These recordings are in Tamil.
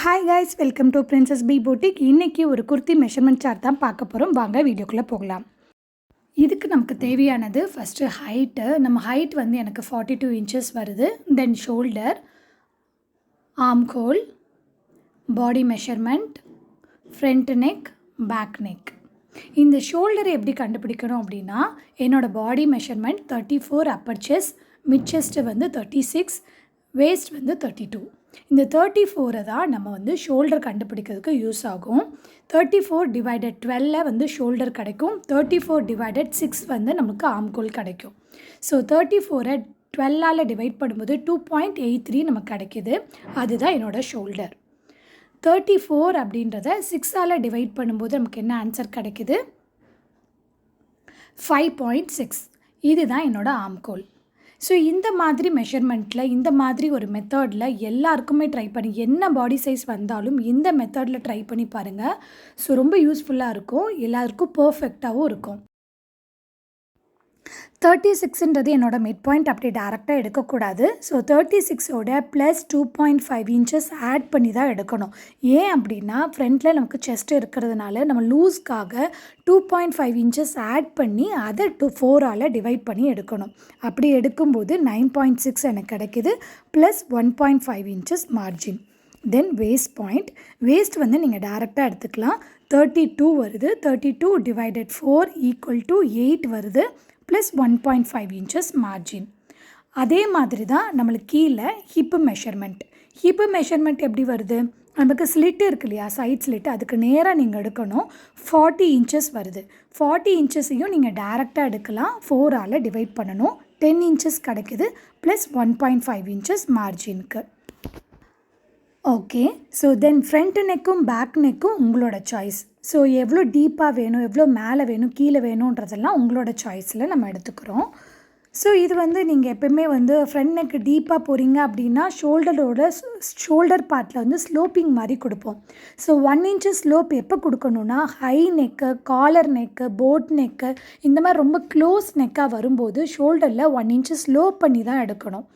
Hi guys, welcome to princess P boutique. இன்றைக்கி ஒரு குர்த்தி மெஷர்மெண்ட் சார்ட் தான் பார்க்க போகிறோம். வாங்க வீடியோக்குள்ளே போகலாம். இதுக்கு நமக்கு தேவையானது ஃபஸ்ட்டு ஹைட்டு. நம்ம ஹைட் வந்து எனக்கு 42 இன்ச்சஸ் வருது. Then shoulder, arm hole, body measurement, front neck, back neck. இந்த ஷோல்டரை எப்படி கண்டுபிடிக்கணும் அப்படின்னா, என்னோடய body measurement 34 upper chest, mid chest வந்து 36, வேஸ்ட் வந்து 32. இந்த 34 தான் நம்ம வந்து ஷோல்டர் கண்டுபிடிக்கிறதுக்கு யூஸ் ஆகும். 34/12 வந்து ஷோல்டர் கிடைக்கும். 34/6 வந்து நமக்கு ஆம்கோல் கிடைக்கும். ஸோ 34 12ஆல் டிவைட் பண்ணும்போது 2.83 நமக்கு கிடைக்கிது. அதுதான் என்னோடய ஷோல்டர். 34 அப்படின்றத 6ஆல் டிவைட் பண்ணும்போது நமக்கு என்ன ஆன்சர் கிடைக்கிது? 5.6. இதுதான் என்னோடய ஆம்கோல். ஸோ இந்த மாதிரி மெஷர்மெண்ட்டில், இந்த மாதிரி ஒரு மெத்தடில் எல்லாருக்குமே ட்ரை பண்ணி, என்ன பாடி சைஸ் வந்தாலும் இந்த மெத்தடில் ட்ரை பண்ணி பாருங்கள். ஸோ ரொம்ப யூஸ்ஃபுல்லாக இருக்கும், எல்லாருக்கும் பர்ஃபெக்டாகவும் இருக்கும். 36ன்றது என்னோட மிட் பாயிண்ட், அப்படி டேரெக்டாக எடுக்கக்கூடாது. ஸோ 36ஓட ப்ளஸ் 2.5 இன்ச்சஸ் ஆட் பண்ணி தான் எடுக்கணும். ஏன் அப்படின்னா, ஃப்ரண்ட்டில் நமக்கு செஸ்ட் இருக்கிறதுனால நம்ம லூஸ்க்காக 2.5 இன்ச்சஸ் ஆட் பண்ணி அதை 4ஆல் டிவைட் பண்ணி எடுக்கணும். அப்படி எடுக்கும்போது 9.6 எனக்கு கிடைக்கிது. Plus 1.5 inches margin. Then waist point. Waist வந்து நீங்கள் டேரெக்டாக எடுத்துக்கலாம். 32 வருது. 32/4 = 8 வருது. Plus 1.5 inches margin. அதே மாதிரி தான் நம்மளுக்கு கீழே ஹிப்பு மெஷர்மெண்ட். ஹிப்பு மெஷர்மெண்ட் எப்படி வருது? நமக்கு ஸ்லிட் இருக்கு இல்லையா, சைட் ஸ்லிட், அதுக்கு நேராக நீங்கள் எடுக்கணும். 40 இன்ச்சஸ் வருது. 40 இன்ச்சஸையும் நீங்கள் டேரெக்டாக எடுக்கலாம். 4ஆல் டிவைட் பண்ணணும். 10 இன்ச்சஸ் கிடைக்கிது. ப்ளஸ் 1.5 இன்ச்சஸ் மார்ஜினுக்கு. ஓகே. ஸோ தென் ஃப்ரண்ட் நெக்கும் பேக் நெக்கும் உங்களோட சாய்ஸ். ஸோ எவ்வளோ டீப்பாக வேணும், எவ்வளோ மேலே வேணும், கீழே வேணுன்றதெல்லாம் உங்களோட சாய்ஸில் நம்ம எடுத்துக்கிறோம். ஸோ இது வந்து நீங்கள் எப்போயுமே வந்து ஃப்ரண்ட் நெக்கு டீப்பாக போகிறீங்க அப்படின்னா ஷோல்டர் பார்ட்டில் வந்து ஸ்லோப்பிங் மாதிரி கொடுப்போம். ஸோ 1 இன்ச்சு ஸ்லோப் எப்போ கொடுக்கணுன்னா, high neck, collar neck, boat neck, இந்த மாதிரி ரொம்ப க்ளோஸ் நெக்காக வரும்போது ஷோல்டரில் 1 இன்ச்சு ஸ்லோப் பண்ணி தான் எடுக்கணும்.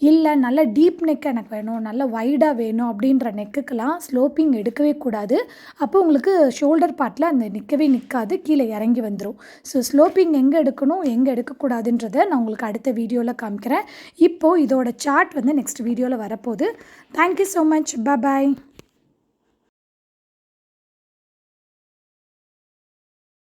இல்லை நல்ல டீப் நெக் எனக்கு வேணும், நல்ல வைடாக வேணும் அப்படின்ற நெக்குக்கெல்லாம் ஸ்லோப்பிங் எடுக்கவே கூடாது. அப்போ உங்களுக்கு ஷோல்டர் பார்ட்டில் அந்த நிற்காது, கீழே இறங்கி வந்துடும். ஸோ ஸ்லோப்பிங் எங்கே எடுக்கணும், எங்கே எடுக்கக்கூடாதுன்றதை நான் உங்களுக்கு அடுத்த வீடியோவில் காமிக்கிறேன். இப்போது இதோட சார்ட் வந்து நெக்ஸ்ட் வீடியோவில் வரப்போகுது. Thank you so much. பாய்.